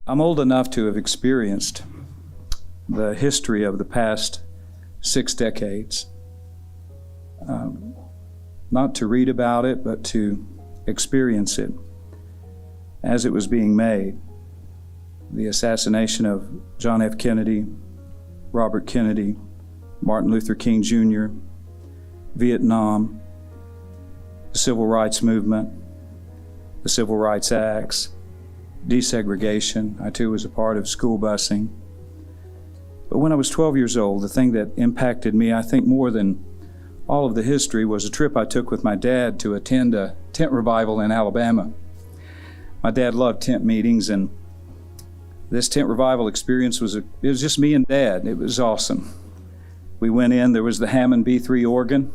I'm old enough to have experienced the history of the past 6 decades. Not to read about it, but to experience it as it was being made. The assassination of John F. Kennedy, Robert Kennedy, Martin Luther King Jr., Vietnam, the Civil Rights Movement, the Civil Rights Acts, desegregation. I too was a part of school busing. But when I was 12 years old, the thing that impacted me, I think more than all of the history, was a trip I took with my dad to attend a tent revival in Alabama. My dad loved tent meetings, and this tent revival experience it was just me and Dad. It was awesome. We went in, there was the Hammond B3 organ.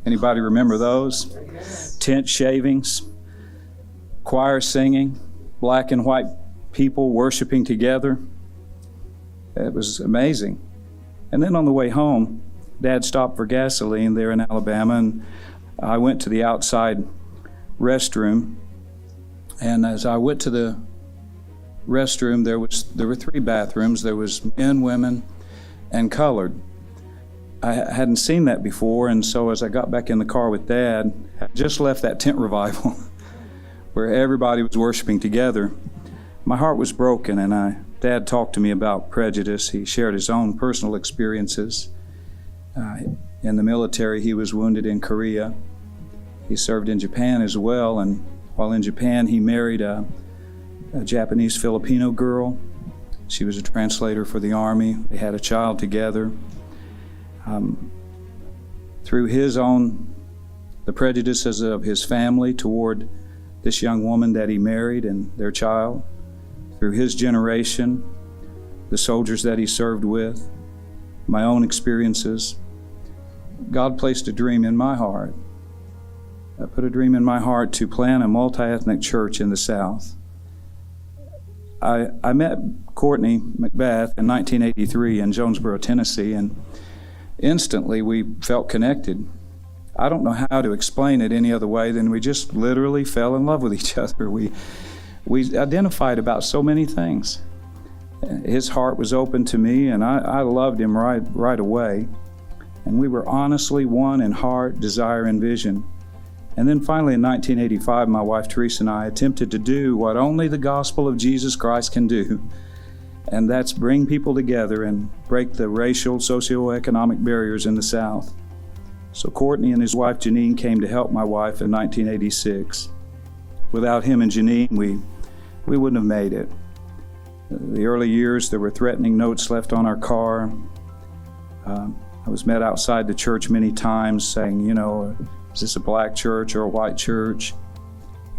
Anybody remember those? Tent shavings, choir singing, black and white people worshiping together. It was amazing. And then on the way home, Dad stopped for gasoline there in Alabama, and I went to the outside restroom. And as I went to the restroom, there were 3 bathrooms. There was men, women, and colored. I hadn't seen that before, and so as I got back in the car with Dad, I just left that tent revival where everybody was worshiping together. My heart was broken, and Dad talked to me about prejudice. He shared his own personal experiences. In the military, he was wounded in Korea. He served in Japan as well, and while in Japan, he married a Japanese Filipino girl. She was a translator for the Army. They had a child together. Through the prejudices of his family toward this young woman that he married and their child, through his generation, the soldiers that he served with, my own experiences, God placed a dream in my heart. Put a dream in my heart to plant a multi-ethnic church in the South. I met Courtney McBath in 1983 in Jonesboro, Tennessee, and instantly we felt connected. I don't know how to explain it any other way than we just literally fell in love with each other. We identified about so many things. His heart was open to me, and I loved him right away. And we were honestly one in heart, desire, and vision. And then finally in 1985, my wife Teresa and I attempted to do what only the gospel of Jesus Christ can do, and that's bring people together and break the racial, socioeconomic barriers in the South. So Courtney and his wife Janine came to help my wife in 1986. Without him and Janine, we wouldn't have made it. The early years, there were threatening notes left on our car. I was met outside the church many times saying, is this a black church or a white church?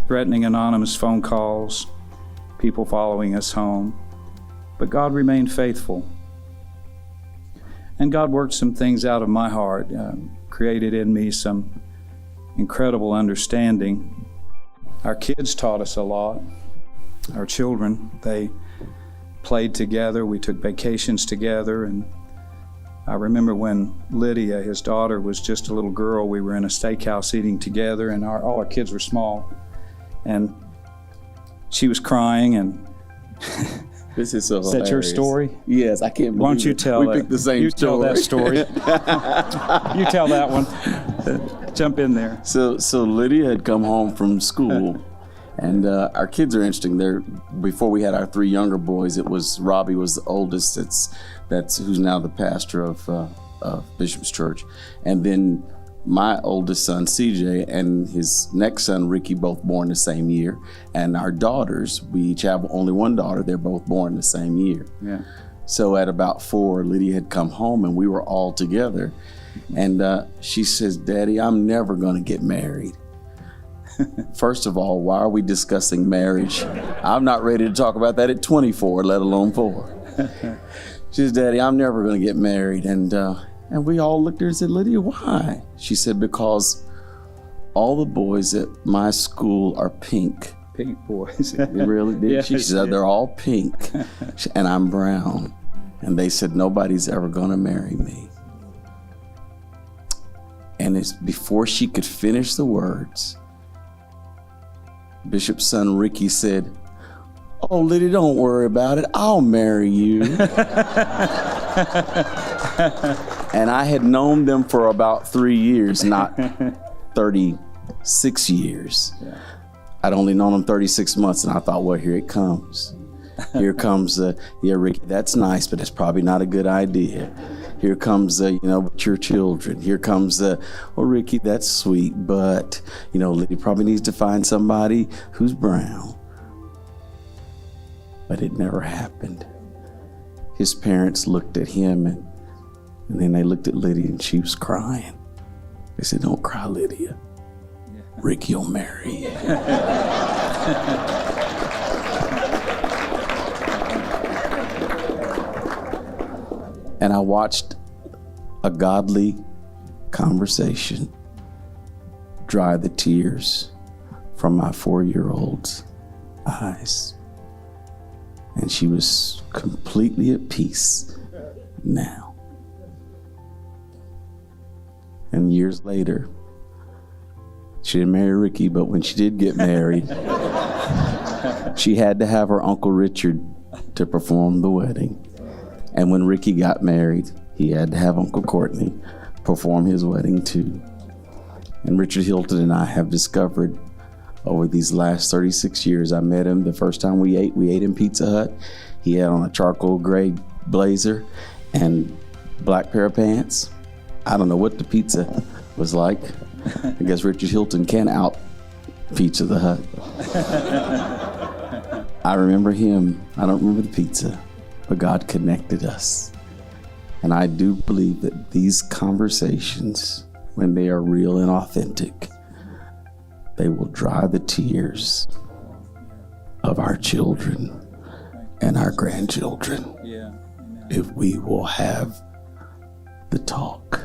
Threatening anonymous phone calls, people following us home. But God remained faithful. And God worked some things out of my heart, created in me some incredible understanding. Our kids taught us a lot. Our children, they played together. We took vacations together. And I remember when Lydia, his daughter, was just a little girl, we were in a steakhouse eating together, and all our kids were small. And she was crying, and this is so Is that your story? Yes, I can't believe Why don't you tell we picked the same you story. Tell that story. You tell that one. Jump in there. So Lydia had come home from school, and our kids are interesting. Before we had our 3 younger boys, Robbie was the oldest. That's who's now the pastor of Bishop's Church, and then my oldest son, CJ, and his next son, Ricky, both born the same year. And our daughters, we each have only one daughter. They're both born the same year. Yeah. So at about 4, Lydia had come home, and we were all together. And she says, "Daddy, I'm never going to get married." First of all, why are we discussing marriage? I'm not ready to talk about that at 24, let alone 4. She says, "Daddy, I'm never going to get married." And we all looked at her and said, "Lydia, why?" She said, "Because all the boys at my school are pink." Pink boys. They really did. Yes, She said, "They're all pink, and I'm brown." And they said, "Nobody's ever going to marry me." And it's before she could finish the words, Bishop's son Ricky said, Oh, Liddy, don't worry about it. I'll marry you. And I had known them for about 3 years, not 36 years. Yeah. I'd only known them 36 months, and I thought, well, here it comes. Here comes, yeah, Ricky, that's nice, but it's probably not a good idea. Here comes, your children. Here comes, well, Ricky, that's sweet, but, Liddy probably needs to find somebody who's brown. But it never happened. His parents looked at him, and then they looked at Lydia, and she was crying. They said, don't cry, Lydia. Ricky will marry you. And I watched a godly conversation dry the tears from my 4-year-old's eyes. And she was completely at peace now. And years later, she didn't marry Ricky, but when she did get married, she had to have her Uncle Richard to perform the wedding. And when Ricky got married, he had to have Uncle Courtney perform his wedding too. And Richard Hilton and I have discovered over these last 36 years, I met him the first time we ate in Pizza Hut. He had on a charcoal gray blazer and black pair of pants. I don't know what the pizza was like. I guess Richard Hilton can out Pizza the Hut. I remember him. I don't remember the pizza, but God connected us. And I do believe that these conversations, when they are real and authentic, they will dry the tears of our children and our grandchildren if we will have the talk.